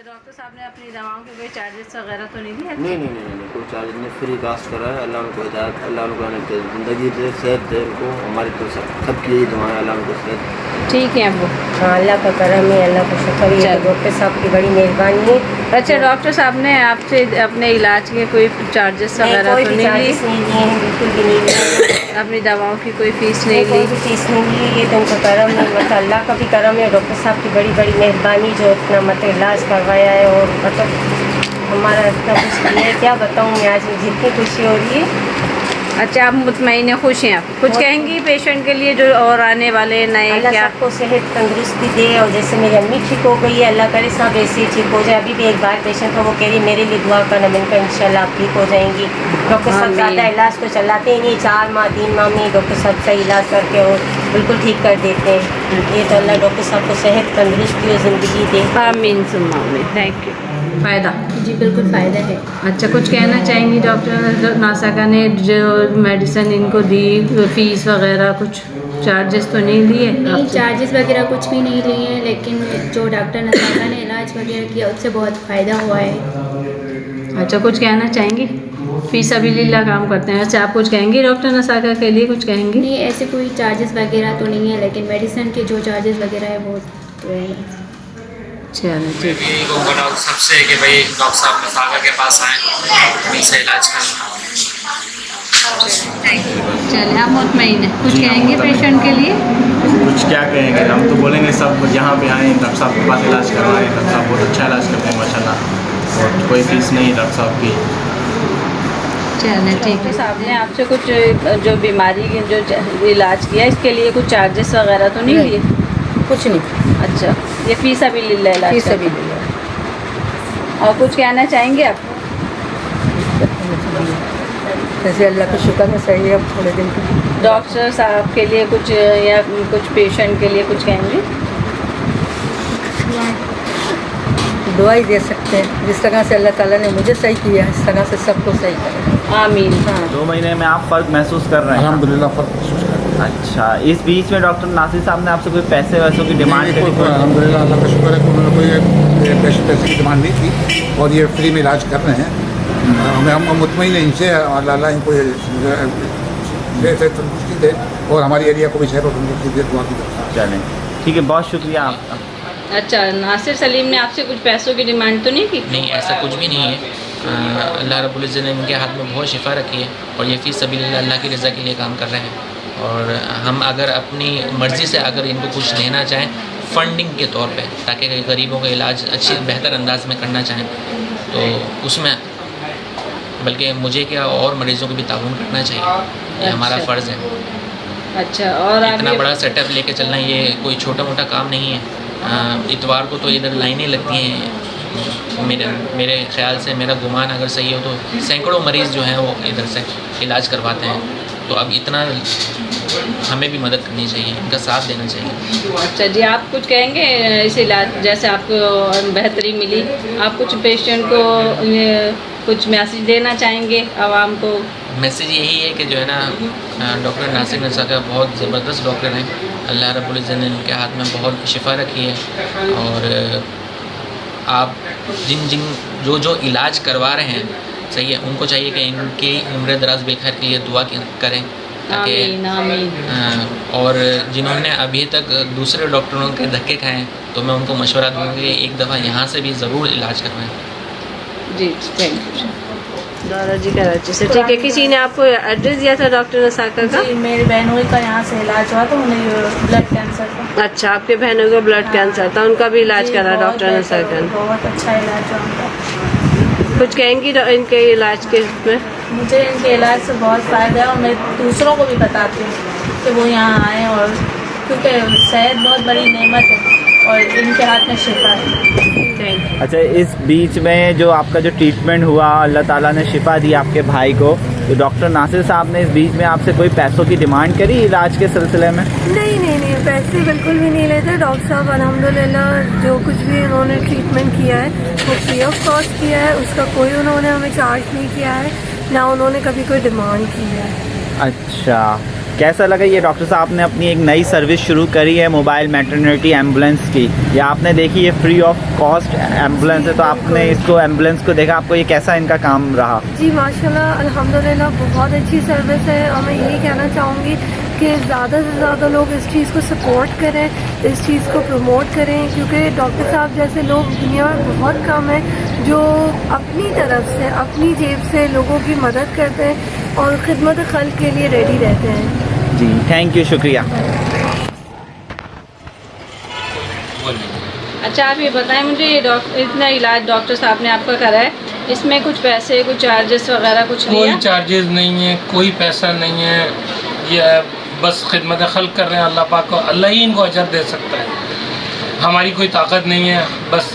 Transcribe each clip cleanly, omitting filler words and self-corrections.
Doctor साहब ने अपनी दवाओं के कोई चार्जेस वगैरह तो नहीं दिए? नहीं, कोई चार्ज नहीं, फ्री कास्ट करा है। अल्लाह उनको हिदायत, अल्लाह उनको ज़िंदगी दे, सेहत दे उनको। हमारी तो सबकी यही दुआएं, अल्लाह उनको सेहत। ठीक है अबू। हाँ, अल्लाह का करम है, अल्लाह का शुक्र है, डॉक्टर साहब की बड़ी मेहरबानी है। अच्छा, डॉक्टर साहब ने आपसे अपने इलाज के कोई चार्जेस वगैरह तो नहीं ली? बिल्कुल भी नहीं लिया। अपनी दवाओं की कोई फ़ीस नहीं कोई ली? भी फीस नहीं ली। ये तो उनका करम है, मतलब अल्लाह का भी करम है, डॉक्टर साहब की बड़ी बड़ी मेहरबानी जो इतना मतलब इलाज करवाया है। और मतलब हमारा इतना कुछ किया है, क्या बताऊँ मैं, आज मुझे इतनी खुशी हो रही है। अच्छा, आप मुतमईन हैं, खुश हैं? आप कुछ कहेंगी पेशेंट के लिए जो और आने वाले नए? अल्लाह क्या सबको सेहत तंदुरुस्ती दे, और जैसे मेरी अम्मी ठीक हो गई है, अल्लाह करे सब ऐसे ही ঠিক हो जाए। अभी भी एक बार पेशेंट को वो कह रही है मेरे लिए दुआ करना, मैंने कहा इंशाल्लाह आप ठीक हो जाएंगी। डॉक्टर साहब ज़्यादा इलाज तो चलाते ही नहीं, 4 माह 3 माह में डॉक्टर साहब सही इलाज करके और बिल्कुल ठीक कर देते हैं। ये तो अल्लाह डॉक्टर साहब को सेहत तंदुरुस्ती और ज़िंदगी दे। आमीन सुम्मा आमीन। Thank you. फ़ायदा जी बिल्कुल फ़ायदा है। अच्छा, कुछ कहना चाहेंगी डॉक्टर नासाका ने जो मेडिसिन इनको दी, फीस वगैरह कुछ चार्जेस तो नहीं लिए? नहीं, चार्जेस वगैरह कुछ भी नहीं लिए हैं, लेकिन जो डॉक्टर नासाका ने इलाज वगैरह किया उससे बहुत फ़ायदा हुआ है। अच्छा, कुछ कहना चाहेंगी? फीस सबिलिल्लाह काम करते हैं। अच्छा, आप कुछ कहेंगी डॉक्टर नासाका के लिए, कुछ कहेंगी? नहीं, ऐसे कोई चार्जेस वगैरह तो नहीं है, लेकिन मेडिसिन के जो चार्जेस वगैरह है वो तो है। चलो ठीक है। यही कहूँगा डॉक्टर साहब से कि भाई डॉक्टर साहब नासाका के पास आएँ, उन्हीं से इलाज करना। चलिए, आप मुतमईन हैं, कुछ कहेंगे पेशेंट के लिए? कुछ क्या कहेंगे, हम तो बोलेंगे सब यहाँ पे आएँ, डॉक्टर साहब के पास इलाज करवाएं। डॉक्टर साहब बहुत अच्छा इलाज करते हैं माशाल्लाह, और कोई फीस नहीं है डॉक्टर साहब की। चलिए ठीक है। साहब ने आपसे कुछ जो बीमारी के जो इलाज किया इसके लिए कुछ चार्जेस वगैरह तो नहीं लिए? कुछ नहीं, अच्छा, ये फीस सबिलिल्लाह इलाज फीस करते हैं। सबिलिल्लाह। और कुछ कहना चाहेंगे आप? जैसे अल्लाह का शुक्र है, सही है अब थोड़े दिन की। डॉक्टर साहब के लिए कुछ या कुछ पेशेंट के लिए कुछ कहेंगे? दुआ ही दे सकते हैं, जिस तरह से अल्लाह ताला ने मुझे सही किया इस तरह से सबको सही करें। आमीन। हाँ। 2 महीने में आप फ़र्क महसूस कर रहे हैं? अल्हम्दुलिल्लाह फ़र्क महसूस कर रहे हैं। अच्छा, इस बीच में डॉक्टर नासिर साहब ने आपसे कोई पैसे वैसों की डिमांड नहीं, करी? कोई अल्हम्दुलिल्लाह अल्लाह का शुक्र है कि उन्होंने कोई पैसे की डिमांड नहीं की, और ये फ्री में इलाज कर रहे हैं। हम मुतमईन हैं इनसे, और अल्लाह इनको तंदुरुस्ती दे, और हमारी एरिया को भी सेहत और तंदुरुस्ती दे, दुआ की। चलें, ठीक है, बहुत शुक्रिया आपका। अच्छा, नासिर सलीम ने आपसे कुछ पैसों की डिमांड तो नहीं की? नहीं, ऐसा कुछ भी नहीं है। अल्लाह रब्बुल इज़्ज़त ने उनके हाथ में बहुत शिफा रखी है, और ये फ़ीस सबिलिल्लाह अल्लाह की रज़ा के लिए काम कर रहे हैं। और हम अगर अपनी मर्ज़ी से अगर इनको कुछ लेना चाहें फंडिंग के तौर पे, ताकि गरीबों का इलाज अच्छी बेहतर अंदाज में करना चाहें, तो उसमें बल्कि मुझे क्या और मरीज़ों को भी ताउन करना चाहिए, ये हमारा फ़र्ज़ है। अच्छा, और इतना आप बड़ा सेटअप लेके चलना ये कोई छोटा मोटा काम नहीं है। इतवार को तो इधर लाइनें लगती हैं। मेरे ख्याल से, मेरा गुमान अगर सही हो तो सैकड़ों मरीज़ जो हैं वो इधर से इलाज करवाते हैं। तो अब इतना हमें भी मदद करनी चाहिए, इनका साथ देना चाहिए। अच्छा जी, आप कुछ कहेंगे इस इलाज जैसे आपको बेहतरी मिली, आप कुछ पेशेंट को कुछ मैसेज देना चाहेंगे आवाम को? मैसेज यही है कि जो है ना, डॉक्टर नासिर नासाका बहुत ज़बरदस्त डॉक्टर हैं। अल्लाह रब्बुल इज़्ज़त ने उनके हाथ में बहुत शिफा रखी है, और आप जिन जो इलाज करवा रहे हैं, सही है, उनको चाहिए कि इनकी उम्र दराज बेखैर के लिए दुआ करें, ताकि और जिन्होंने अभी तक दूसरे डॉक्टरों के धक्के खाए हैं, तो मैं उनको मशवरा दूँगा कि एक दफ़ा यहाँ से भी ज़रूर इलाज करवाएं। जी, थैंक यू। दौरा जी कराची से, ठीक है। किसी ने आपको एड्रेस दिया था डॉक्टर नासाका का? जी, मेरी बहनों का यहाँ से इलाज हुआ था, उन्हें ब्लड कैंसर का। अच्छा, आपके बहनों को ब्लड कैंसर था, उनका भी इलाज करा डॉक्टर नासाका ने? बहुत अच्छा इलाज हुआ उनका। कुछ कहेंगी इनके इलाज के में? मुझे इनके इलाज से बहुत फ़ायदा है, और मैं दूसरों को भी बताती हूँ कि वो यहाँ आएँ, और क्योंकि सेहत बहुत बड़ी नेमत है और इनके हाथ में शिफा है। अच्छा, इस बीच में जो आपका जो ट्रीटमेंट हुआ, अल्लाह ताला ने शिफा दी आपके भाई को, तो डॉक्टर नासिर साहब ने इस बीच में आपसे कोई पैसों की डिमांड करी इलाज के सिलसिले में? नहीं, पैसे बिल्कुल भी नहीं लेते। डॉक्टर साहब अल्हम्दुलिल्लाह जो कुछ भी उन्होंने ट्रीटमेंट किया है वो फ्री ऑफ कॉस्ट किया है, उसका कोई उन्होंने हमें चार्ज नहीं किया है, ना उन्होंने कभी कोई डिमांड की है। अच्छा, कैसा लगा ये डॉक्टर साहब ने अपनी एक नई सर्विस शुरू करी है मोबाइल मैटरनिटी एम्बुलेंस की? ये आपने देखी ये फ्री ऑफ कॉस्ट एम्बुलेंस है, तो आपने इसको एम्बुलेंस को देखा, आपको ये कैसा इनका काम रहा? जी माशाल्लाह अल्हम्दुलिल्लाह बहुत अच्छी सर्विस है, और मैं यही कहना चाहूँगी कि ज़्यादा से ज़्यादा लोग इस चीज़ को सपोर्ट करें, इस चीज़ को प्रमोट करें, क्योंकि डॉक्टर साहब जैसे लोग दुनिया में बहुत कम हैं जो अपनी तरफ से अपनी जेब से लोगों की मदद करते हैं और खिदमत खल्क के लिए रेडी रहते हैं। जी थैंक यू, शुक्रिया। अच्छा आप ये बताएं मुझे, ये इतना इलाज डॉक्टर साहब ने आपका करा है, इसमें कुछ पैसे कुछ चार्जेस वगैरह कुछ लिया? कोई चार्जेस नहीं है, कोई पैसा नहीं है, ये बस खिदमत खल्क कर रहे हैं। अल्लाह पाक को, अल्लाह ही इनको अजर दे सकता है, हमारी कोई ताकत नहीं है, बस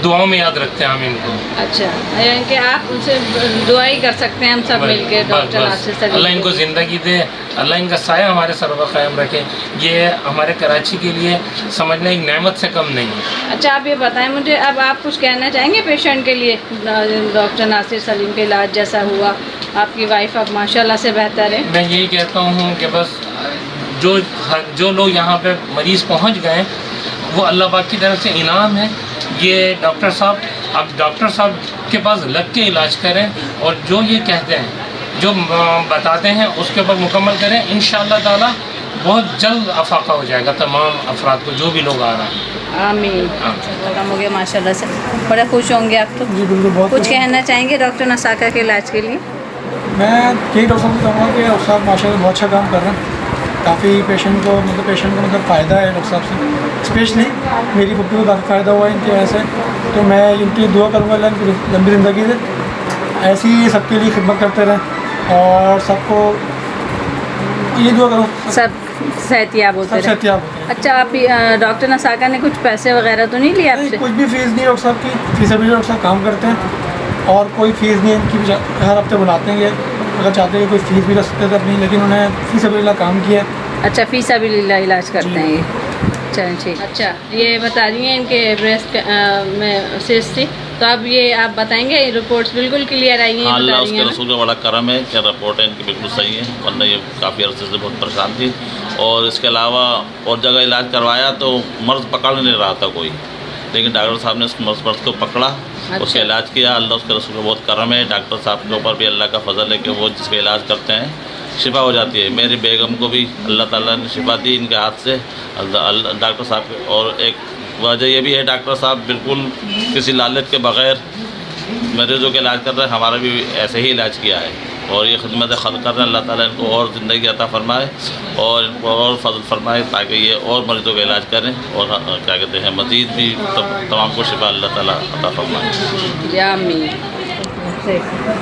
दुआओं में याद रखते हैं हम इनको। अच्छा यानी कि आप उनसे दुआ ही कर सकते हैं हम सब मिलके डॉक्टर नासिर सलीम। अल्लाह इनको ज़िंदगी दे, अल्लाह इनका साया हमारे सर पर कायम रखे, ये हमारे कराची के लिए समझना एक नेमत से कम नहीं है। अच्छा आप ये बताएं मुझे, अब आप कुछ कहना चाहेंगे पेशेंट के लिए? डॉक्टर नासिर सलीम के इलाज जैसा हुआ, आपकी वाइफ अब माशाल्लाह से बेहतर है। मैं यही कहता हूँ कि बस जो लोग यहाँ पे मरीज़ पहुँच गए वो अल्लाह पाक की तरफ से इनाम है। ये डॉक्टर साहब, अब डॉक्टर साहब के पास लग के इलाज करें और जो ये कहते हैं, जो बताते हैं उसके ऊपर मुकम्मल करें। इंशाअल्लाह ताला बहुत जल्द अफाका हो जाएगा तमाम अफराद को, जो भी लोग आ रहा है। आमीन। खत्म हो गया माशाल्लाह से, बड़े खुश होंगे आप तो। जी बिल्कुल। बहुत कुछ कहना चाहेंगे डॉक्टर नसाका के इलाज के लिए? मैं यही डॉक्टर साहब को कहूँगा कि डॉक्टर साहब माशाल्लाह बहुत अच्छा काम कर रहे हैं, काफ़ी पेशेंट को मतलब फ़ायदा है डॉक्टर साहब से, स्पेशली मेरी पुप्पी को काफ़ी फ़ायदा हुआ है इनकी वजह से। तो मैं इनकी दुआ करूँगा अल्लाह इनकी लंबी ज़िंदगी से ऐसी ही सबके लिए खिदमत करते रहें और सबको ये दुआ करूँ सब सेहतियाब होते हैं। सेहतियाब। अच्छा आप डॉक्टर नसाका ने कुछ पैसे वगैरह तो नहीं लिए आपसे? कुछ भी फीस नहीं डॉक्टर साहब की, फीस अभी डॉक्टर साहब काम करते हैं और कोई फीस नहीं इनकी, हर हफ्ते बुलाते हैं। अगर चाहते हैं कोई फीस भी रख सकते थे अपनी, लेकिन उन्हें फीस अभी काम किया। अच्छा फीस अभी इलाज करते हैं ये, चलें ठीक। अच्छा ये बता रही हैं इनके ब्रेस्ट में सिस्ट थी, तो अब ये आप बताएंगे रिपोर्ट्स बिल्कुल क्लियर आई हैं? अल्लाह उसके रसूल का बड़ा करम है कि रिपोर्ट है इनकी बिल्कुल सही है, वरना ये काफ़ी अर्से से बहुत परेशान थी। और इसके अलावा और जगह इलाज करवाया तो मर्ज़ पकड़ नहीं रहा था कोई, लेकिन डॉक्टर साहब ने उस मर्ज़ को पकड़ा। अच्छा। उसका इलाज किया। अल्लाह उसके रसूल का बहुत करम है, डॉक्टर साहब के ऊपर भी अल्लाह का फजल है कि वो जिसका इलाज करते हैं शिफा हो जाती है। मेरी बेगम को भी अल्लाह ताला ने शिफा दी इनके हाथ से, डॉक्टर साहब। और एक वजह ये भी है डॉक्टर साहब बिल्कुल किसी लालच के बग़ैर मरीज़ों का इलाज कर रहे हैं, हमारा भी ऐसे ही इलाज किया है और ये खिदमत खल्क कर रहे हैं। अल्लाह ताला इनको और ज़िंदगी अता फरमाए और इनको और फजल फरमाए ताकि ये और मरीज़ों का इलाज करें और क्या कहते हैं मज़ीद भी तमाम को शिफा अल्लाह ताला अता फरमाए। आमीन।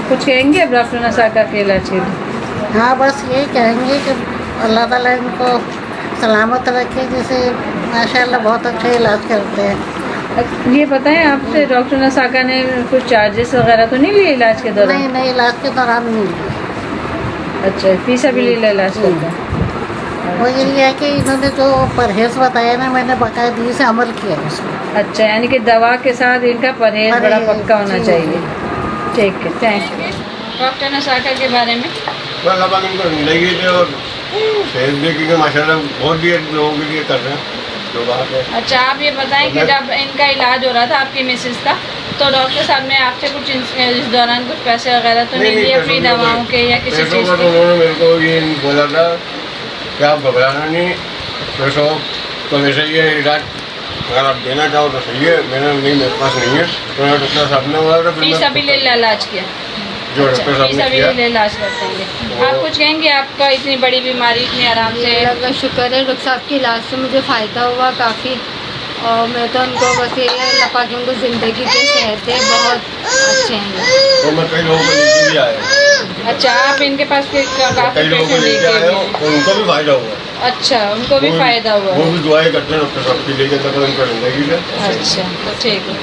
कुछ कहेंगे अब डॉक्टर नसाका के इलाज के लिए? हाँ बस यही कहेंगे कि अल्लाह ताला इनको सलामत रखे, जैसे माशाल्लाह बहुत अच्छा इलाज करते हैं। ये बताएं आपसे डॉक्टर नसाका ने कुछ चार्जेस वगैरह तो नहीं लिए इलाज के दौरान? नहीं इलाज के दौरान नहीं लिए। अच्छा फीस अभी ले इलाज करता है। वो यही है कि इन्होंने जो परहेज़ बताया ना, मैंने बाकायदगी से अमल किया है उसमें। अच्छा यानी कि दवा के साथ इनका परहेज़ बड़ा पक्का होना चाहिए। ठीक है, थैंक यू। डॉक्टर नसाका के बारे में अल्लाह पाक इनको ज़िंदगी दे और सेहत दे, क्योंकि माशाल्लाह बहुत भी लोगों के लिए कर रहे हैं जो बात है। अच्छा आप ये बताएं कि जब इनका इलाज हो रहा था आपकी मिसेस का, तो डॉक्टर साहब ने आपसे कुछ इस दौरान कुछ पैसे वगैरह तो नहीं लिए फ्री दवाओं के या किसी चीज़ के? उन्होंने मेरे को ये बोला था कि आप घबराना नहीं, पैसों तो वैसे ये इलाज अगर आप देना चाहो तो सही है, मेरे पास नहीं है। तो डॉक्टर साहब ने बोला था फीस अभी ले इलाज किया। जो डॉक्टर साहब ने किया ले इलाज करते हैं। आप कुछ कहेंगे आपका इतनी बड़ी बीमारी इतनी आराम से? अल्लाह का शुक्र है, डॉक्टर साहब के इलाज से मुझे फ़ायदा हुआ काफ़ी, और मैं तो उनको बस ये अल्लाह पाक उनको ज़िंदगी के सेहत है, बहुत अच्छे हैं। तो मैं कई लोगों को लेके भी आया। अच्छा आप इनके पास काफ़ी पेशेंट लेके आए हो, उनको भी फ़ायदा हुआ। अच्छा उनको भी फ़ायदा हुआ? वो भी दुआएं करते हैं डॉक्टर साहब की लेके तक उनका ज़िंदगी से। अच्छा तो ठीक है,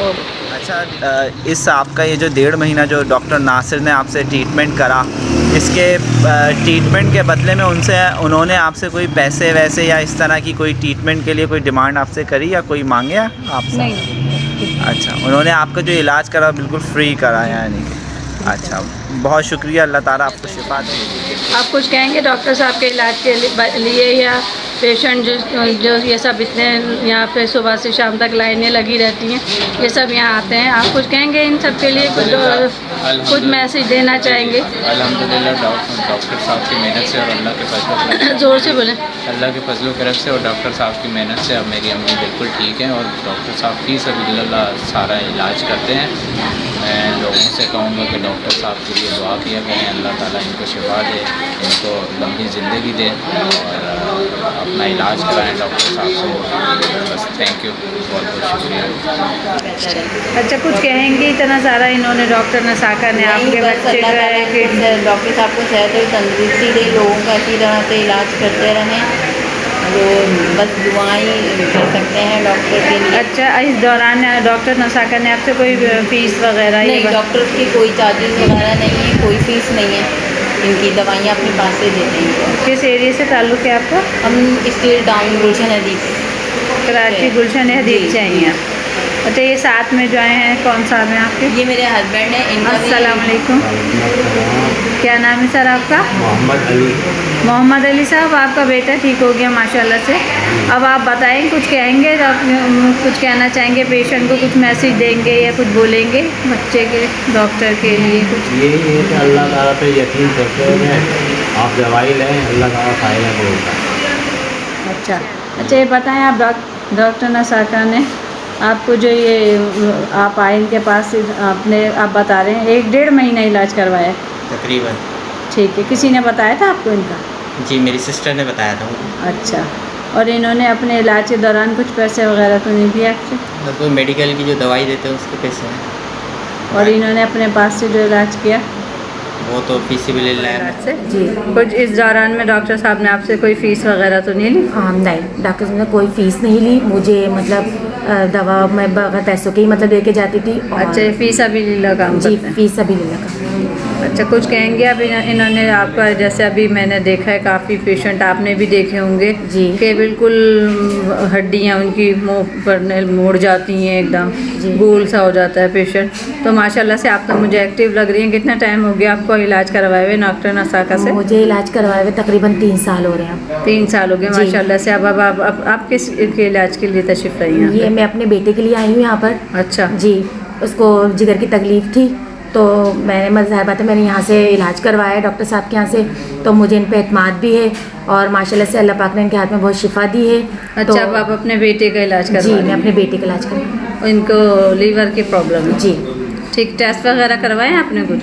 ओके। अच्छा इस आपका ये जो 1.5 महीना जो डॉक्टर नासिर ने आपसे ट्रीटमेंट करा, इसके ट्रीटमेंट के बदले में उन्होंने आपसे कोई पैसे वैसे या इस तरह की कोई ट्रीटमेंट के लिए कोई डिमांड आपसे करी या कोई मांगे आपसे? नहीं। अच्छा उन्होंने आपका जो इलाज करा बिल्कुल फ्री करा यानी? अच्छा बहुत शुक्रिया, अल्लाह ताला आपको शिफा दे। आप कुछ कहेंगे डॉक्टर साहब के इलाज के लिए या पेशेंट जो ये सब इतने यहाँ पे सुबह से शाम तक लाइनें लगी रहती हैं, ये सब यहाँ आते हैं, आप कुछ कहेंगे इन सब के लिए, कुछ मैसेज देना चाहेंगे? अल्हम्दुलिल्लाह डॉक्टर साहब की मेहनत से और अल्लाह के फजल ज़ोर से बोलें। अल्लाह के फजल करम से और डॉक्टर साहब की मेहनत से अब मेरी अम्मी बिल्कुल ठीक हैं और डॉक्टर साहब फी सबिलिल्लाह सारा इलाज करते हैं। मैं लोगों से कहूँगा कि डॉक्टर साहब के लिए दुआ किया करें, अल्लाह ताला इनको शिफा दे, इनको लंबी ज़िंदगी दे और अपना इलाज कराएं डॉक्टर साहब से। बस थैंक यू, बहुत बहुत शुक्रिया। अच्छा, कुछ कहेंगे? इतना सारा इन्होंने डॉक्टर नसाका ने आपके बच्चे का डॉक्टर साहब को सेहत और तंदुरुस्ती दे, लोगों का अच्छी तरह से इलाज करते रहें, जो बस दुआएं कर सकते हैं डॉक्टर के लिए। अच्छा, इस दौरान डॉक्टर नसाका ने आपसे कोई फीस वगैरह? नहीं, डॉक्टर की कोई चार्जेस वगैरह नहीं है, कोई फीस नहीं है, इनकी दवाइयाँ अपने पास से देते हैं। किस एरिया से ताल्लुक़ है आपका? हम स्टेट टाउन गुलशन हदीब, कराची गुलशन हदीब से आई हैं। अच्छा, ये साथ में जो आए हैं कौन साहब हैं आपके? ये मेरे हस्बैंड हैं। अस्सलाम वालेकुम, क्या नाम है सर आपका? मोहम्मद अली। मोहम्मद अली साहब, आपका बेटा ठीक हो गया माशाल्लाह से। अब आप बताएं, कुछ कहेंगे, कुछ कहना चाहेंगे पेशेंट को, कुछ मैसेज देंगे या कुछ बोलेंगे बच्चे के डॉक्टर के लिए? कुछ यही है कि अल्लाह ताला पे यकीन करते हुए आप दवाई लें, अल्लाह ताला फ़ायदा देगा। अच्छा, ये बताएं आप डॉक्टर नसाका ने आपको जो ये आप आए इनके पास, आप बता रहे हैं 1-1.5 महीना इलाज करवाया तकरीबन। ठीक है, किसी ने बताया था आपको इनका? जी, मेरी सिस्टर ने बताया था मुझे। अच्छा, और इन्होंने अपने इलाज के दौरान कुछ पैसे वगैरह तो नहीं दिए आपसे? कोई मेडिकल की जो दवाई देते हैं उसके पैसे हैं। और इन्होंने अपने पास से जो इलाज किया वो तो फीसिबिलिल्लाह से? जी। कुछ इस दौरान में डॉक्टर साहब ने आपसे कोई फ़ीस वगैरह तो नहीं ली? नहीं, डॉक्टर साहब ने कोई फ़ीस नहीं ली मुझे, मतलब दवा मैं बगैर पैसों के ही मतलब लेके जाती थी। अच्छा, फ़ीस सबिलिल्लाह काम जी, करते हैं? फ़ीस सबिलिल्लाह का। अच्छा, कुछ कहेंगे अब इन्होंने आपका, जैसे अभी मैंने देखा है काफ़ी पेशेंट आपने भी देखे होंगे जी, कि बिल्कुल हड्डियाँ उनकी मुँह पर मुड़ जाती हैं, एकदम गोल सा हो जाता है पेशेंट। तो माशाल्लाह से आप तो मुझे एक्टिव लग रही हैं। कितना टाइम हो गया आपको इलाज करवाए हुए डॉक्टर नसाका से? मुझे इलाज करवाए हुए तकरीबन 3 साल हो रहे हैं। 3 साल हो गए माशाल्लाह से। अब आप किस के इलाज के लिए तशरीफ़ लाई हैं? ये मैं अपने बेटे के लिए आई हूँ यहाँ पर। अच्छा जी, उसको जिगर की तकलीफ़ थी तो मैंने ज़ाहिर बात है मैंने यहाँ से इलाज करवाया डॉक्टर साहब के यहाँ से, तो मुझे इन पे एतमाद भी है और माशाल्लाह से अल्लाह पाक ने इनके हाथ में बहुत शिफा दी है। अच्छा, तो अब आप अपने बेटे का इलाज करवा? जी, मैं अपने बेटे का इलाज करवा। इनको लीवर की प्रॉब्लम है? जी। ठीक, टेस्ट वगैरह करवाए आपने कुछ?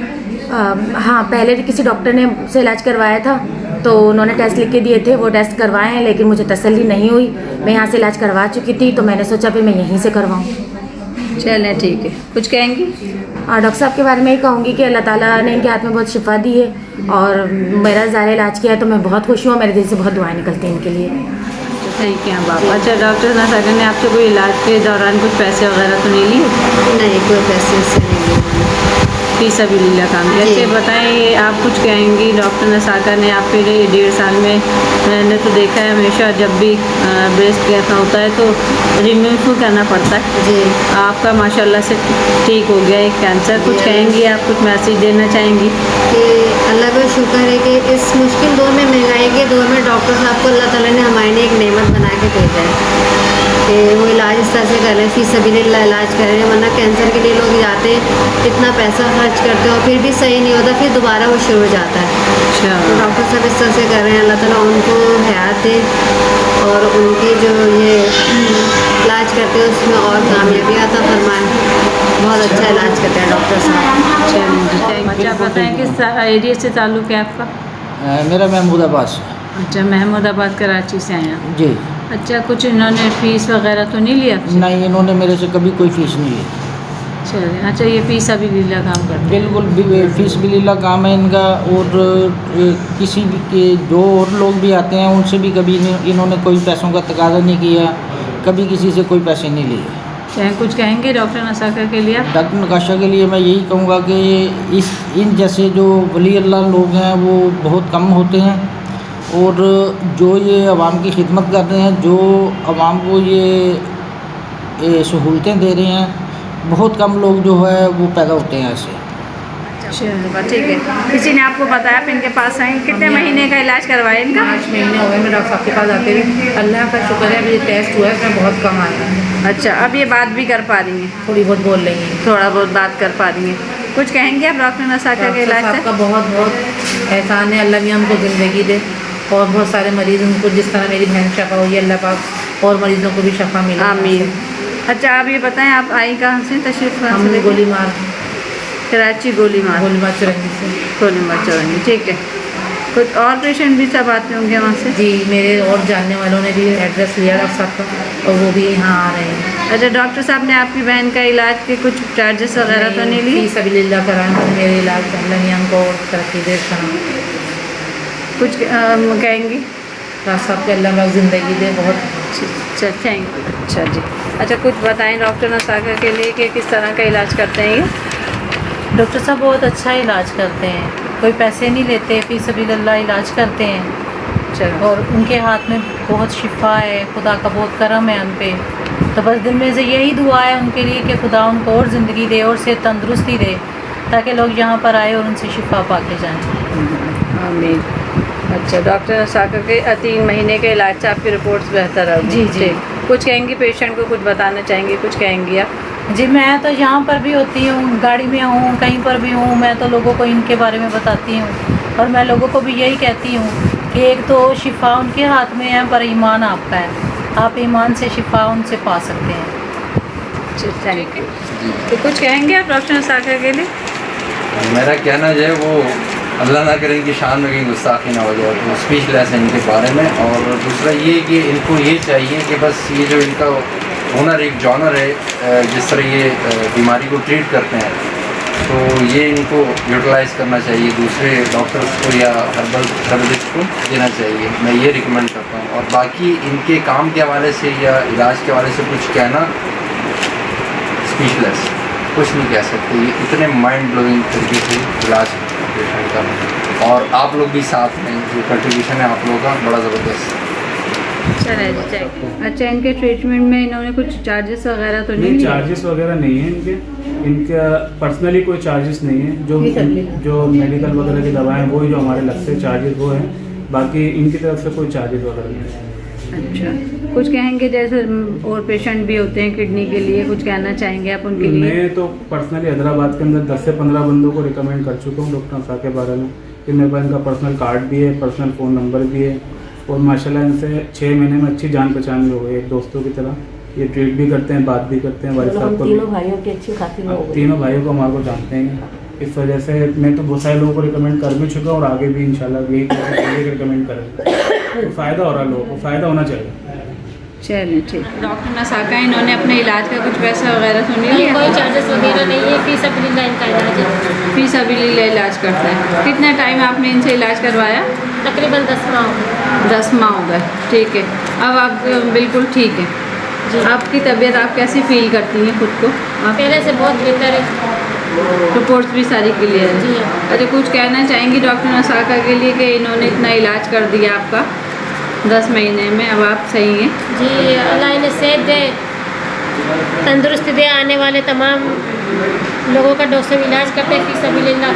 हाँ, पहले किसी डॉक्टर ने से इलाज करवाया था तो उन्होंने टेस्ट लिख के दिए थे, वो टेस्ट करवाए हैं, लेकिन मुझे तसल्ली नहीं हुई। मैं यहाँ से इलाज करवा चुकी थी तो मैंने सोचा फिर मैं यहीं से करवाऊँ। चलें, ठीक है। कुछ कहेंगी? डॉक्टर साहब के बारे में ही कहूँगी कि अल्लाह ताला ने इनके हाथ में बहुत शिफा दी है और मेरा ज़ाहिर इलाज किया है तो मैं बहुत खुश हूँ। मेरे दिल से बहुत दुआएं निकलती हैं इनके लिए। ठीक है बाबा। अच्छा, डॉक्टर नसाका ने आपसे कोई इलाज के दौरान कुछ पैसे वगैरह तो नहीं लिए? नहीं, कोई पैसे इससे नहीं लिए। फ़ीस सबिलिल्लाह काम किया। अच्छा, बताएं आप कुछ कहेंगी? डॉक्टर नसाका ने आपके 1.5 साल में मैंने तो देखा है हमेशा जब भी ब्रेस्ट कैंसर होता है तो रिमूव करना पड़ता है। जी, आपका माशाल्लाह से ठीक हो गया एक कैंसर। कुछ कहेंगी आप? कुछ मैसेज देना चाहेंगी? कि अल्लाह का शुक्र है कि इस मुश्किल दौर में, महंगाई के दौर में डॉक्टर साहब को अल्लाह ताला ने हमारे लिए एक नेमत बना के भेजा है कि वो इलाज इस तरह से कर रहे हैं, फीस सबिलिल्लाह इलाज कर रहे हैं। वरना कैंसर के लिए लोग जाते हैं, इतना पैसा खर्च करते हैं और फिर भी सही नहीं होता, फिर दोबारा वो शुरू हो जाता है। अच्छा, तो डॉक्टर साहब इस तरह से कर रहे हैं। अल्लाह ताला उनको हयात दे और उनके जो ये इलाज करते हैं उसमें और कामयाबी आता फरमाए। बहुत अच्छा इलाज करते हैं डॉक्टर साहब। चलिए, अच्छा, बताएँ किस एरिया से ताल्लुक़ है आपका? मेरा महमूदाबाद से। अच्छा, महमूदाबाद कराची से आए हैं? जी। अच्छा, कुछ इन्होंने फ़ीस वगैरह तो नहीं लिया? नहीं, इन्होंने मेरे से कभी कोई फ़ीस नहीं ली। चलिए, अच्छा, ये फ़ीस सबिलिल्लाह काम करते हैं? बिल्कुल फ़ीस सबिलिल्लाह काम है इनका। और किसी भी के जो और लोग भी आते हैं उनसे भी कभी इन्होंने कोई पैसों का तकाजा नहीं किया, कभी किसी से कोई पैसे नहीं लिए। चाहे कुछ कहेंगे डॉक्टर नसाका के लिए? डॉक्टर नकाशा के लिए मैं यही कहूँगा कि इन जैसे जो वली अल्लाह लोग हैं वो बहुत कम होते हैं और जो ये आवाम की खिदमत कर रहे हैं, जो आवाम को ये सहूलतें दे रहे हैं, बहुत कम लोग जो है वो पैदा होते हैं ऐसे। चलो ठीक है। किसी ने आपको बताया आप इनके पास आए, कितने महीने का इलाज करवाया इनका? 5 महीने हो गए मैं डॉक्टर साहब के पास आते हुए। अल्लाह का शुक्र है अभी टेस्ट हुआ है उसमें बहुत कम आया है। अच्छा, अब ये बात भी कर पा रही हैं? थोड़ी बहुत बोल रही हैं। थोड़ा बहुत बात कर पा रही हैं। कुछ कहेंगे आप डॉक्टर नसाका के इलाज से? आपका बहुत बहुत एहसान है, अल्लाह भी हमको ज़िंदगी दे और बहुत सारे मरीज़ उनको जिस तरह मेरी बहन शफा हुई है, अल्लाह पाक और मरीज़ों को भी शफा मिले। आमीन। अच्छा, आप ये बताएं आप आई कहाँ से, तशरीफ़? हम गोली मार कराची गोलीमार चौरंगी से। गोलीमार चौरंगी, ठीक है। कुछ और पेशेंट भी सब आते होंगे वहाँ से? जी, मेरे और जानने वालों ने भी एड्रेस लिया डॉक्टर साहब का और वो भी यहाँ आ रहे हैं। अच्छा, डॉक्टर साहब ने आपकी बहन का इलाज के कुछ चार्जेस वगैरह तो नहीं लिए? सबिलिल्लाह कराएँ मेरे इलाज अल्लाह ने हमको तरक्की दे। कुछ कहेंगी? डॉक्टर साहब के अल्लाह ज़िंदगी दे बहुत। अच्छा, थैंक यू। अच्छा जी, अच्छा कुछ बताएं डॉक्टर नसाका के लिए कि किस तरह का इलाज करते हैं ये? डॉक्टर साहब बहुत अच्छा इलाज करते हैं, कोई पैसे नहीं लेते, फी सबिलिल्लाह इलाज करते हैं। चलो, और उनके हाथ में बहुत शिफा है, खुदा का बहुत करम है उन पे। तो बस दिल में से यही दुआ है उनके लिए कि खुदा उनको और ज़िंदगी दे और से तंदुरुस्ती दे ताकि लोग यहाँ पर आए और उनसे शिफा पा के जाएँ। आमीन। अच्छा, डॉक्टर नसाका के 3 महीने के इलाज से आपकी रिपोर्ट्स बेहतर है? जी जी। कुछ कहेंगी पेशेंट को, कुछ बताना चाहेंगे? कुछ कहेंगी आप? जी, मैं तो यहाँ पर भी होती हूँ, गाड़ी में हूँ, कहीं पर भी हूँ, मैं तो लोगों को इनके बारे में बताती हूँ और मैं लोगों को भी यही कहती हूँ कि एक तो शिफा उनके हाथ में है पर ईमान आपका है, आप ईमान से शिफा उनसे पा सकते हैं। Thank you. तो कुछ कहेंगे आप डॉक्टर नसाका के लिए? मेरा कहना जो है वो अल्लाह ना करें कि शान में कहीं गुस्ताखी ना हो जाए, तो स्पीचलेस है इनके बारे में। और दूसरा ये कि इनको ये चाहिए कि बस ये जो इनका हुनर एक जॉनर है, जिस तरह ये बीमारी को ट्रीट करते हैं, तो ये इनको यूटिलाइज़ करना चाहिए, दूसरे डॉक्टर्स को या हर्बल थेरेपिस्ट को देना चाहिए। मैं ये रिकमेंड करता हूँ। और बाकी इनके काम के हवाले से या इलाज के हवाले से कुछ कहना स्पीचलेस, कुछ नहीं कह सकते। ये इतने माइंड ब्लोइंग तरीके से इलाज पेशेंट का, और आप लोग भी साथ में जो कंट्रीब्यूशन है आप लोगों का बड़ा ज़बरदस्त। चले जी, चाहिए। अच्छा, इनके ट्रीटमेंट में इन्होंने कुछ चार्जेस वगैरह तो नहीं? चार्जेस वगैरह नहीं है इनका पर्सनली कोई चार्जेस नहीं है। जो मेडिकल वगैरह की दवाएं वो जो हमारे लगते हैं चार्जेस वो हैं, बाकी इनकी तरफ से कोई चार्जेस वगैरह नहीं है। अच्छा, कुछ कहेंगे जैसे और पेशेंट भी होते हैं किडनी के लिए, कुछ कहना चाहेंगे आप उनके लिए? मैं तो पर्सनली हैदराबाद के अंदर 10 से 15 बंदों को रिकमेंड कर चुका हूँ डॉक्टर नसाका के बारे में कि मेरे पास इनका पर्सनल कार्ड भी है, पर्सनल फ़ोन नंबर भी है, और माशाल्लाह इनसे 6 महीने में अच्छी जान पहचान भी हो गई, एक दोस्तों की तरह। ये ट्रीट भी करते हैं, बात भी करते हैं, वालिद साहब को। तीनों भाइयों की अच्छी खातिर हो गई। तीनों भाइयों को हमारे को जानते हैं, इस वजह से मैं तो बहुत सारे लोगों को रिकमेंड कर भी चुका हूँ और आगे भी इंशाल्लाह यही रिकमेंड करेंगे। तो फ़ायदा हो रहा है, लोगों को फ़ायदा होना चाहिए। चलिए ठीक है। डॉक्टर नसाका इन्होंने अपने इलाज का कुछ पैसा वगैरह तो नहीं लिया? कोई चार्जेस वगैरह नहीं है, फीस अबिलिल्लाह इनका इलाज है। फीस अबिलिल्लाह इलाज करते हैं। कितना टाइम आपने इनसे इलाज करवाया? तकरीबन 10 माह हो गए। 10 माह हो गए, ठीक है। अब आप बिल्कुल ठीक है जी। आपकी तबीयत आप कैसी फील करती हैं खुद को? आप पहले से बहुत बेहतर है, रिपोर्ट्स भी सारी क्लियर है जी। अच्छा, कुछ कहना चाहेंगी डॉक्टर नसाका के लिए कि इन्होंने इतना इलाज कर दिया आपका 10 महीने में, अब आप सही हैं? जी, अल्लाह इन्हें सेहत दे, तंदुरुस्ती दे, आने वाले तमाम लोगों का डॉक्टर साहब इलाज करते हैं फी सबिलिल्लाह।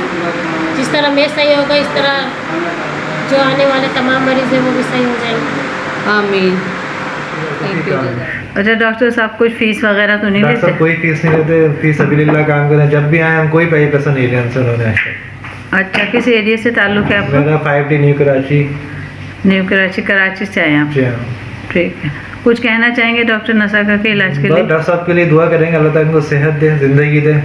जिस तरह मैं सही होगा इस तरह जो आने वाले तमाम मरीज़ हैं वो भी सही हो जाएंगे। आमीन। Thank you. अच्छा डॉक्टर साहब, कुछ फीस वगैरह तो नहीं लेते? डॉक्टर साहब कोई फीस नहीं लेते, फीस सबिलिल्लाह काम करें। जब भी आए हम कोई पैसा नहीं लिया उनसे उन्होंने। अच्छा, किस एरिया से ताल्लुक़ है आपका? मेरा 5D new Karachi. New Karachi, Karachi से आए आप? जी हाँ। ठीक है। कुछ कहना चाहेंगे डॉक्टर नसाका के इलाज के लिए? डॉक्टर साहब के लिए दुआ करेंगे, अल्लाह ताला इनको सेहत दे, ज़िंदगी दे,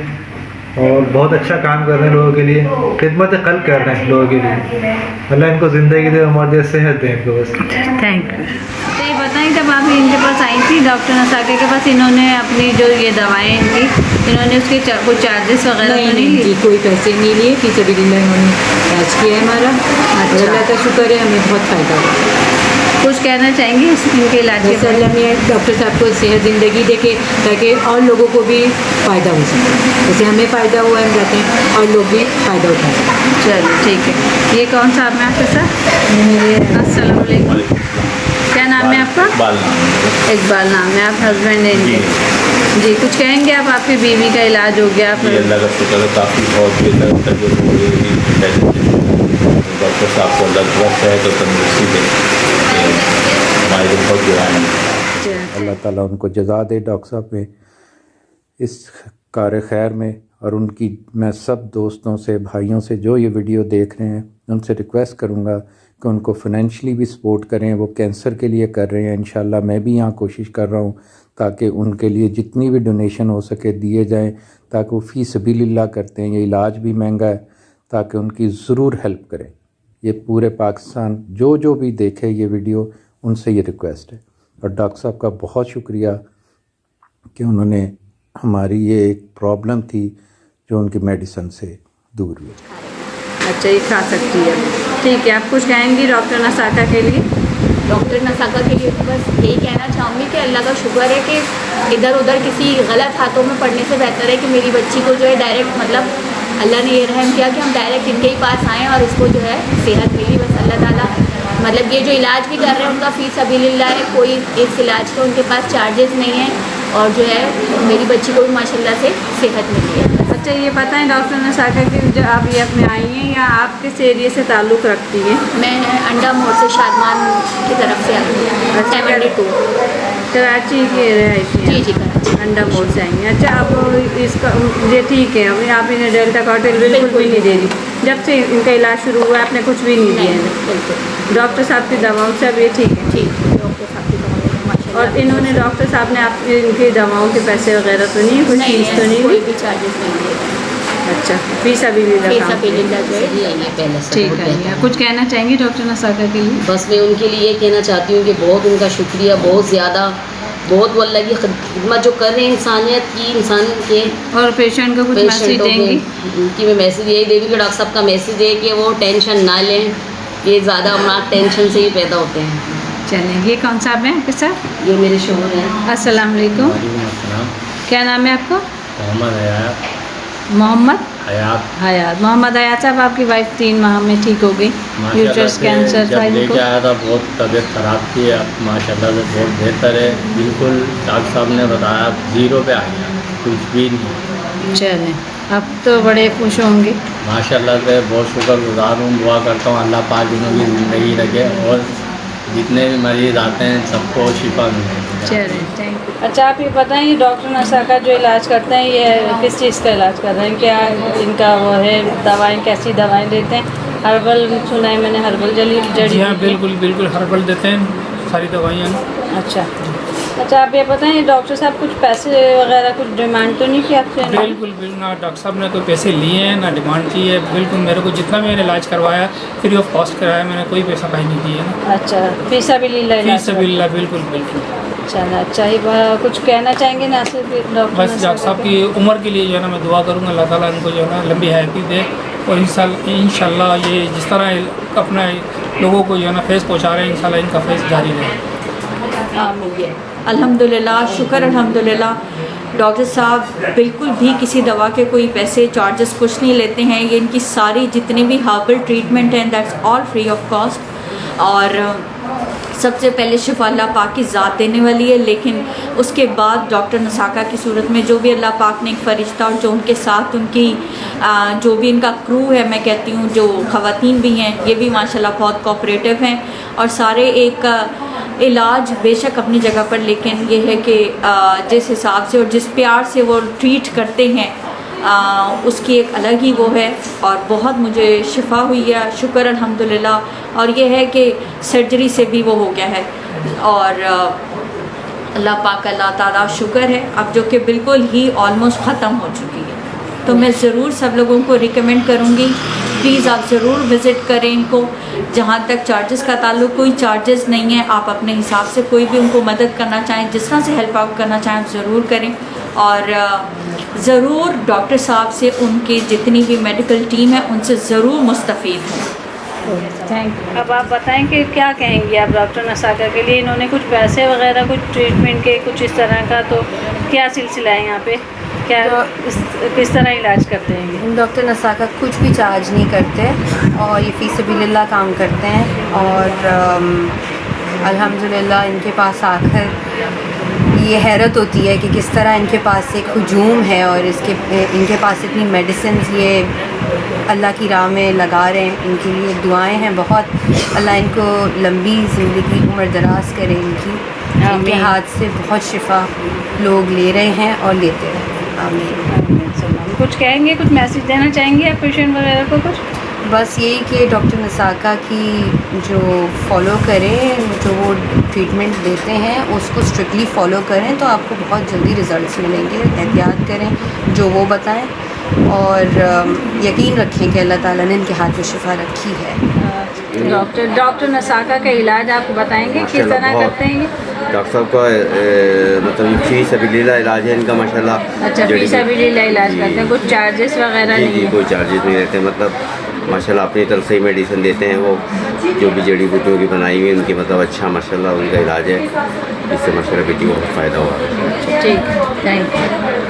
और बहुत अच्छा काम कर रहे हैं लोगों के लिए, खिदमत कल्ब कर रहे हैं लोगों के लिए। अल्लाह इनको ज़िंदगी दे, हमारे सेहत दे इनको बस। Thank you. तो ये बताएं, जब आप इनके पास आई थी डॉक्टर नसाका के पास, इन्होंने अपनी जो ये दवाएं इनकी, इन्होंने उसके कुछ चार्जेस वगैरह तो नहीं लिए? कोई पैसे नहीं लिए, फी सबिलिल्लाह इन्होंने इलाज किया है हमारा। अच्छा, अल्लाह का शुक्र है, हमें बहुत फ़ायदा हुआ। कुछ कहना चाहेंगे इनके इलाज के? अल्लाह ने डॉक्टर साहब को सेहत ज़िंदगी दे के ताकि और लोगों को भी फ़ायदा हो सके, जैसे हमें फ़ायदा हुआ हम जाते हैं और लोग भी फ़ायदा उठा सकें। चलिए ठीक है। ये कौन सा आपने आपके साथ? अस्सलाम वालेकुम। क्या नाम है आपका? इकबाल नाम है। इकबाल नाम है, आप हस्बैंड हैं इनके? जी, कुछ कहेंगे आप? आपकी बीवी का इलाज हो गया जी, अल्लाह का शुक्र है, काफ़ी बहुत भी अल्लाह का तबीयत हो गई पहले से। डॉक्टर साहब को अल्लाह दुआ है तो तंदुरुस्ती दे, हमारे लिए बहुत दुआ है। अल्लाह ताला उनको जज़ा दे डॉक्टर साहब में इस कार खैर में। और उनकी मैं सब दोस्तों से, भाइयों से जो ये वीडियो देख रहे हैं, उनसे रिक्वेस्ट करूँगा कि उनको फाइनेंशियली भी सपोर्ट करें। वो कैंसर के लिए कर रहे हैं, इंशाल्लाह मैं भी यहाँ कोशिश कर रहा हूँ ताकि उनके लिए जितनी भी डोनेशन हो सके दिए जाएं, ताकि वो फ़ी सबीलिल्लाह करते हैं। ये इलाज भी महंगा है, ताकि उनकी ज़रूर हेल्प करें। ये पूरे पाकिस्तान जो भी देखे ये वीडियो, उनसे ये रिक्वेस्ट है। और डॉक्टर साहब का बहुत शुक्रिया कि उन्होंने हमारी ये एक प्रॉब्लम थी जो उनकी मेडिसिन से दूर हुई। अच्छा, ये खा सकती है, ठीक है। आप कुछ कहेंगी डॉक्टर नसाका के लिए? डॉक्टर नसाका के लिए तो बस यही कहना चाहूँगी कि अल्लाह का शुक्र है कि इधर उधर किसी गलत हाथों में पड़ने से बेहतर है कि मेरी बच्ची को जो है डायरेक्ट, मतलब अल्लाह ने ये रहम किया कि हम डायरेक्ट इनके ही पास आएँ और इसको जो है सेहत मिली। बस अल्लाह ताला, मतलब ये जो इलाज भी कर रहे हैं उनका फ़ीस सबीलिल्लाह है, कोई इस इलाज के उनके पास चार्जेस नहीं है, और जो है मेरी बच्ची को भी माशाल्लाह से सेहत मिली है। अच्छा, ये पता है डॉक्टर नसाका कि जो आप ये अपने आई हैं या आप किस एरिया से ताल्लुक़ रखती हैं? मैं अंडा मोड़ से शादमान की तरफ से आई हूँ, 72 कराची के रही थी। जी जी, कराची अंडा मोड़ से आई हैं। अच्छा, आप इसका ये ठीक है, अभी आप इन्हें डेल्टा कॉर्टिल बिल्कुल भी नहीं दे रही? जब से इनका इलाज शुरू हुआ आपने कुछ भी नहीं दिया? डॉक्टर साहब की दवाओं से अब ये ठीक है? ठीक, डॉक्टर साहब की दवाओं। और इन्होंने, डॉक्टर साहब ने आप इनकी दवाओं के पैसे वगैरह तो नहीं, कुछ फीस तो नहीं? कोई भी चार्जेस नहीं दिए। अच्छा, फ़ीस सबीलिल्लाह जो है। ठीक है। कुछ कहना चाहेंगी डॉक्टर नसाका के लिए? बस मैं उनके लिए कहना चाहती हूँ कि बहुत उनका शुक्रिया, बहुत ज़्यादा, बहुत वो अल्लाह की खिदमत जो कर रहे हैं इंसानियत की, इंसान के। और पेशेंट को कुछ मैसेज देंगी? कि मैं मैसेज यही देंगी कि डॉक्टर साहब का मैसेज है कि वो टेंशन ना लें, ये ज़्यादा अमराज टेंशन से ही पैदा होते हैं। चलें, ये कौन साहब हैं आपके साथ? ये मेरे शोहर हैं। अस्सलाम वालेकुम। क्या नाम है आपका? मोहम्मद हयात। मोहम्मद हयात। मोहम्मद हयात साहब, आपकी वाइफ 3 माह में ठीक हो गई, यूट्रस कैंसर था जब इनको। लेके आया था बहुत तबीयत ख़राब थी, अब माशाल्लाह से बहुत बेहतर है। बिल्कुल डॉक्टर साहब ने बताया 0 पे आ गया, कुछ भी नहीं। चलें, अब तो बड़े खुश होंगे। माशाल्लाह से बहुत शुक्रगुजार हूँ, दुआ करता हूँ अल्लाह पाक उनकी ज़िंदगी रखे और जितने भी मरीज़ आते हैं सबको शिफा मिले। चलें, थैंक यू। अच्छा, आप ये बताएं, डॉक्टर नसाका जो इलाज करते हैं ये किस चीज़ का इलाज कर रहे हैं? क्या इनका वो है, दवाएं कैसी दवाएं देते हैं? हर्बल सुना है मैंने, हर्बल जड़ी? हाँ, बिल्कुल हर्बल देते हैं सारी दवाइयाँ। अच्छा, आप ये बताएं डॉक्टर साहब कुछ पैसे वगैरह कुछ डिमांड तो नहीं किया आपसे? बिल्कुल ना डॉक्टर साहब ने कोई पैसे लिए हैं ना डिमांड की है। बिल्कुल मेरे को जितना मैंने इलाज करवाया फ्री ऑफ कॉस्ट कराया, मैंने कोई पैसा कहीं नहीं दिया ना। अच्छा, फ़ीस सबीलिल्लाह। बिल्कुल। अच्छा, ये कुछ कहना चाहेंगे ना सिर्फ डॉक्टर? बस डॉक्टर साहब की उम्र के लिए जो है ना मैं दुआ करूँगा, अल्लाह ताला इनको जो है ना लंबी हयाती दे, और इंशाल्लाह ये जिस तरह अपना लोगों को जो है ना फेस पहुँचा रहे हैं, इंशाल्लाह इनका फेस जारी रहे। अल्हम्दुलिल्लाह, शुक्र अल्हम्दुलिल्लाह। डॉक्टर साहब बिल्कुल भी किसी दवा के कोई पैसे चार्जेस कुछ नहीं लेते हैं। ये इनकी सारी जितनी भी हर्बल ट्रीटमेंट हैं that's all free of cost. और सबसे पहले शिफा अल्लाह पाक की ज़ात देने वाली है, लेकिन उसके बाद डॉक्टर नसाका की सूरत में जो भी अल्लाह पाक ने एक फ़रिश्ता और जो उनके साथ उनकी जो भी इनका क्रू है, मैं कहती हूँ जो ख़वातीन भी हैं, ये भी माशाल्लाह बहुत कोऑपरेटिव हैं और सारे एक इलाज बेशक अपनी जगह पर, लेकिन ये है कि जिस हिसाब से और जिस प्यार से वो ट्रीट करते हैं उसकी एक अलग ही वो है। और बहुत मुझे शिफा हुई है, शुक्र अल्हम्दुलिल्लाह। और ये है कि सर्जरी से भी वो हो गया है और अल्लाह पाक अल्लाह ताला शुक्र है अब जो कि बिल्कुल ही ऑलमोस्ट ख़त्म हो चुकी है। तो मैं ज़रूर सब लोगों को रिकमेंड करूँगी, प्लीज़ आप ज़रूर विज़िट करें इनको। जहाँ तक चार्जेस का ताल्लुक, कोई चार्जेस नहीं है, आप अपने हिसाब से कोई भी उनको मदद करना चाहें, जिस तरह से हेल्प आउट करना चाहें ज़रूर करें। और ज़रूर डॉक्टर साहब से, उनकी जितनी भी मेडिकल टीम है उनसे ज़रूर मुस्तफ़ीद हों। Thank you. अब आप बताएं कि क्या कहेंगी आप डॉक्टर नसाका के लिए? इन्होंने कुछ पैसे वगैरह कुछ ट्रीटमेंट के कुछ इस तरह का, तो क्या सिलसिला है यहाँ पे? क्या किस तरह इलाज करते हैं? डॉक्टर नसाका कुछ भी चार्ज नहीं करते और ये फ़ीस सबीलिल्लाह काम करते हैं। और अल्हम्दुलिल्लाह इनके पास आकर ये हैरत होती है कि किस तरह इनके पास एक हुजूम है और इनके पास इतनी मेडिसिन ये अल्लाह की राह में लगा रहे हैं। इनके लिए दुआएं हैं बहुत, अल्लाह इनको लंबी ज़िंदगी उम्र दराज करे इनके हाथ से बहुत शिफा लोग ले रहे हैं और लेते हैं। आमीन। कुछ कहेंगे, कुछ मैसेज देना चाहेंगे आप पेशेंट वगैरह को? कुछ बस यही कि डॉक्टर नसाका की जो फॉलो करें, जो वो ट्रीटमेंट देते हैं उसको स्ट्रिक्टली फॉलो करें तो आपको बहुत जल्दी रिज़ल्ट्स मिलेंगे। एहतियात करें जो वो बताएं और यकीन रखें कि अल्लाह ताला ने इनके हाथ में शिफा रखी है। डॉक्टर नसाका का इलाज आपको बताएंगे किस तरह करते हैं? डॉक्टर साहब का मतलब फी सबिलिल्लाह इलाज है इनका माशाल्लाह। अच्छा, फी सबिलिल्लाह इलाज करते हैं, कुछ चार्जेस वगैरह नहीं है? कोई चार्जेस नहीं रहते, मतलब माशाल्लाह अपनी तरफ से ही मेडिसिन देते हैं। वो जो भी जड़ी बूटियों की बनाई हुई है उनकी मतलब अच्छा माशाल्लाह उनका इलाज है, इससे माशाल्लाह बेटी को बहुत फ़ायदा हुआ है। ठीक, थैंक यू।